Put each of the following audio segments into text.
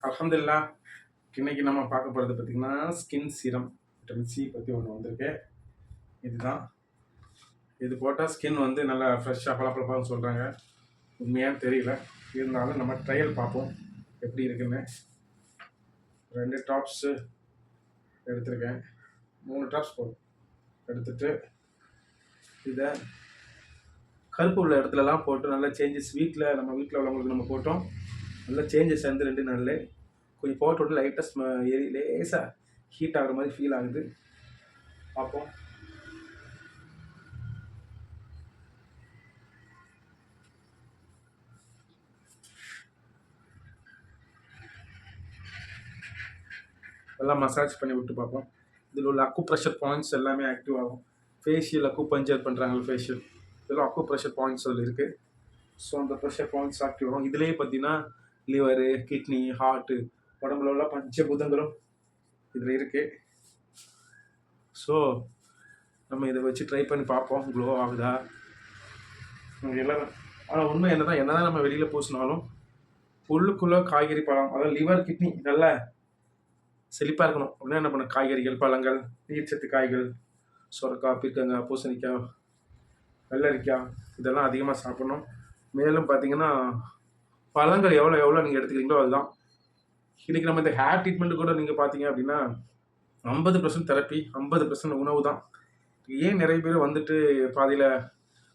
அல்ஹம்துலில்லாஹ். இன்னைக்கு நம்ம பார்க்க போறது பார்த்தீங்கன்னா, ஸ்கின் சீரம் விட்டமின் சி பத்தி ஒண்ணு வந்திருக்கு. இதுதான். இது போட்டா ஸ்கின் வந்து நல்லா ஃப்ரெஷ்ஷா பளபளப்பான்னு சொல்றாங்க. உண்மையான்னு தெரியல. இருந்தாலும் நம்ம ட்ரையல் பார்ப்போம். எப்படி இருக்குன்னு. 2 ட்ராப்ஸ் எடுத்திருக்கேன். 3 ட்ராப்ஸ் போதும். எடுத்துட்டு இத கருப்பு உள்ள இடத்துலலாம் போட்டு நல்லா சேஞ்சஸ் நம்ம வீட்ல உள்ளவங்களுக்கு நம்ம போட்டோம். நல்லா சேஞ்சஸ் வந்து 2 நாள்ல. கொஞ்சம் போட்டு விட்டு லைட்டா லேசா ஹீட் ஆகுற மாதிரி ஃபீல் ஆகுது. பார்ப்போம். எல்லாம் மசாஜ் பண்ணி விட்டு பார்ப்போம். இதில் உள்ள அக்கு ப்ரெஷர் பாயிண்ட்ஸ் எல்லாமே ஆக்டிவ் ஆகும். ஃபேஷியல் அக்கு பஞ்சர் பண்ணுறாங்க ஃபேஷியல், இதெல்லாம் அக்கு ப்ரெஷர் பாயிண்ட்ஸ் அதில் இருக்குது. ஸோ அந்த ப்ரெஷர் பாயிண்ட்ஸ் ஆக்டிவ் ஆகும். இதுலேயே பார்த்தீங்கன்னா லிவரு, கிட்னி, ஹார்ட்டு, உடம்புல உள்ள பஞ்சபூதங்களும் இதில் இருக்குது. ஸோ நம்ம இதை வச்சு ட்ரை பண்ணி பார்ப்போம், க்ளோ ஆகுதா எல்லாரும். ஆனால் உண்மை என்னதான் நம்ம வெளியில் பூசினாலும் உள்ளுக்குள்ளே காய்கறி, பழம், அதாவது லிவர், கிட்னி நல்லா செழிப்பாக இருக்கணும் அப்படின்னா என்ன பண்ண, காய்கறிகள், பழங்கள், நீர்ச்சத்து காய்கள், சுரக்காய், பீர்க்கங்காய், பூசணிக்காய், வெள்ளரிக்காய் இதெல்லாம் அதிகமாக சாப்பிடணும். மேலும் பார்த்தீங்கன்னா பழங்கள் எவ்வளோ நீங்கள் எடுத்துக்கிறீங்களோ அதுதான். இன்றைக்கி நம்ம இந்த ஹேர் ட்ரீட்மெண்ட்டு கூட நீங்கள் பார்த்தீங்க அப்படின்னா 50% தெரப்பி, 50% உணவு தான். ஏன் நிறைய பேர் வந்துட்டு பாதியில்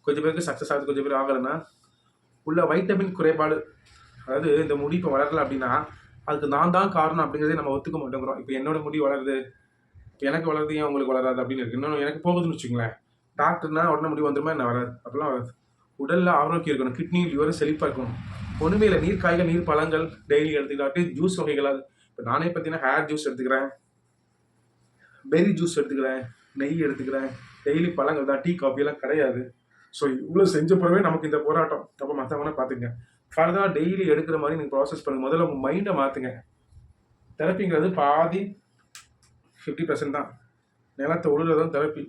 கொஞ்சம் பேருக்கு சக்ஸஸ் ஆகுது, கொஞ்சம் பேர் ஆகலைன்னா உள்ள வைட்டமின் குறைபாடு. அதாவது இந்த முடி இப்போ வளரலை அப்படின்னா அதுக்கு நான் தான் காரணம் அப்படிங்கிறதே நம்ம ஒத்துக்க மாட்டேங்கிறோம். இப்போ என்னோட முடி வளருது, இப்போ எனக்கு வளருது, ஏன் உங்களுக்கு வளராது அப்படின்னு இருக்குது. இன்னொன்று எனக்கு போகுதுன்னு வச்சுங்களேன், டாக்டர்னா உடனே முடி வந்துருமா என்ன, வராது, அப்படிலாம் வராது. உடலில் ஆரோக்கியம் இருக்கணும், கிட்னி லிவரும் செழிப்பாக இருக்கணும். ஒன்றுமே இல்லை, நீர் காய்கள், நீர் பழங்கள் டெய்லி எடுத்துக்கிட்டாட்டு, ஜூஸ் வகைகளாக. இப்போ நானே பார்த்தீங்கன்னா ஹேர் ஜூஸ் எடுத்துக்கிறேன், பெரி ஜூஸ் எடுத்துக்கிறேன், நெய் எடுத்துக்கிறேன். டெய்லி பழங்கள் தான், டீ காஃபியெல்லாம் கிடையாது. ஸோ இவ்வளோ செஞ்ச பிறவே நமக்கு இந்த போராட்டம். அப்போ மற்றவங்கன்னா பார்த்துங்க, ஃபர்தராக டெய்லி எடுக்கிற மாதிரி நீங்கள் ப்ராசஸ் பண்ணுங்கள். முதல்ல உங்கள் மைண்டை மாற்றுங்க. தெரப்பிங்கிறது பாதி 50% தான். நிலத்தை உழுறதும் தெரப்பி.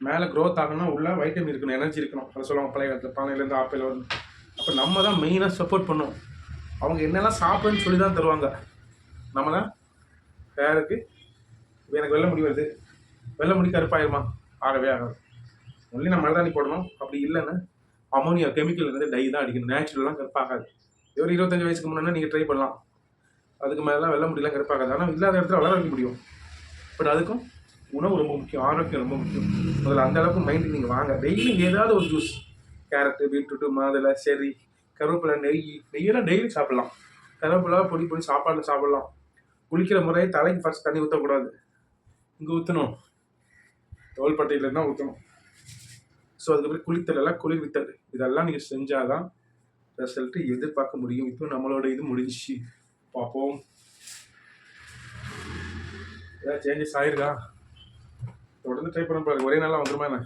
மேலே க்ரோத் ஆகணும்னா உள்ள வைட்டமின் இருக்கணும், எனர்ஜி இருக்கணும். அதை சொல்லுவாங்க பழைய காலத்தில், பானையிலேருந்து ஆப்பிள் வரும். அப்போ நம்ம தான் மெயினாக சப்போர்ட் பண்ணணும். அவங்க என்னெல்லாம் சாப்பிடுன்னு சொல்லி தான் தருவாங்க. நம்ம தான் ஹேருக்கு எனக்கு வெள்ளை முடி வருது, வெள்ளை முடி கருப்பாயிருமா, ஆகவே ஆகாது. ஒன்லி நம்ம மருதாணி போடணும். அப்படி இல்லைன்னா அமோனியா கெமிக்கல் இருந்து டை தான் அடிக்கணும். நேச்சுரலாம் கருப்பாகாது. ஒரு 25 வயசுக்கு முன்னாடி நீங்கள் ட்ரை பண்ணலாம். அதுக்கு மேலாம் வெள்ளை முடியெல்லாம் கருப்பாகாது. ஆனால் இல்லாத இடத்துல வளர வைக்க முடியும். பட் அதுக்கும் உணவு ரொம்ப முக்கியம், ஆரோக்கியம் ரொம்ப முக்கியம். முதல்ல அந்த அளவுக்கு மைண்டுக்கு நீங்கள் வாங்க. டெய்லி ஏதாவது ஒரு ஜூஸ், கேரட்டு, பீட்ரூட்டு, மாதுளை, செர்ரி, கருவேப்பிலை, நெய்யெல்லாம் டெய்லி சாப்பிட்லாம். கருவேப்பிலை பொடி சாப்பாடில் சாப்பிட்லாம். குளிக்கிற முறை தலைக்கு ஃபர்ஸ்ட் தண்ணி ஊற்றக்கூடாது, இங்கே ஊற்றணும், தோள்பட்டையில் இருந்தால் ஊற்றணும். ஸோ அதுக்கப்புறம் குளித்தலாம், குளிர்வித்தல், இதெல்லாம் நீங்கள் செஞ்சால் தான் ரிசல்ட்டு எதிர்பார்க்க முடியும். இப்போ நம்மளோட இது முடிஞ்சிச்சு. பார்ப்போம் ஏதாவது சேஞ்சஸ் ஆயிருக்கா. தொடர்ந்து ட்ரை பண்ண போகிறாங்க. ஒரே நாளாக வந்துருமா என்ன?